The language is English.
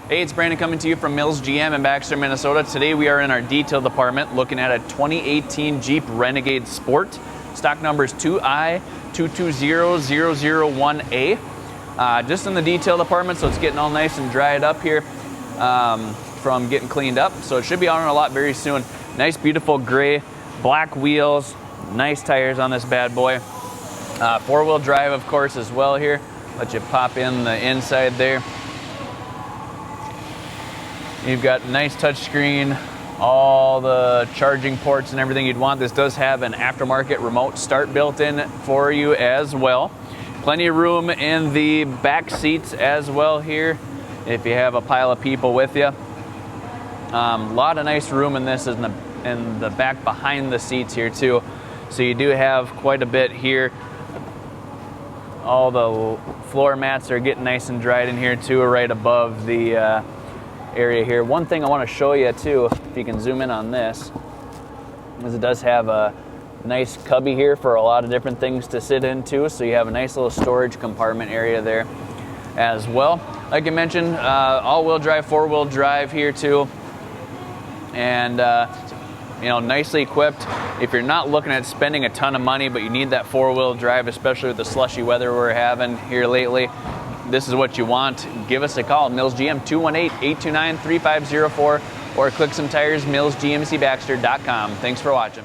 Hey, it's Brandon coming to you from Mills GM in Baxter, Minnesota. Today we are in our detail department looking at a 2018 Jeep Renegade Sport. Stock number is 2I220001A. Just in the detail department, so it's getting all nice and dried up here from getting cleaned up. So it should be out on a lot very soon. Nice, beautiful gray, black wheels, nice tires on this bad boy. Four-wheel drive, of course, as well here. Let you pop in the inside there. You've got nice touchscreen, all the charging ports and everything you'd want. This does have an aftermarket remote start built in for you as well. Plenty of room in the back seats as well here if you have a pile of people with you. A lot of nice room in this in the back behind the seats here too. So you do have quite a bit here. All the floor mats are getting nice and dried in here too, right above the area here. One thing I want to show you too, if you can zoom in on this, is it does have a nice cubby here for a lot of different things to sit into. So you have a nice little storage compartment area there as well. Like I mentioned, all-wheel drive, four-wheel drive here too, and you know, nicely equipped. If you're not looking at spending a ton of money, but you need that four-wheel drive, especially with the slushy weather we're having here lately, this is what you want. Give us a call, Mills GM, 218-829-3504, or click some tires, millsgmcbaxter.com. Thanks for watching.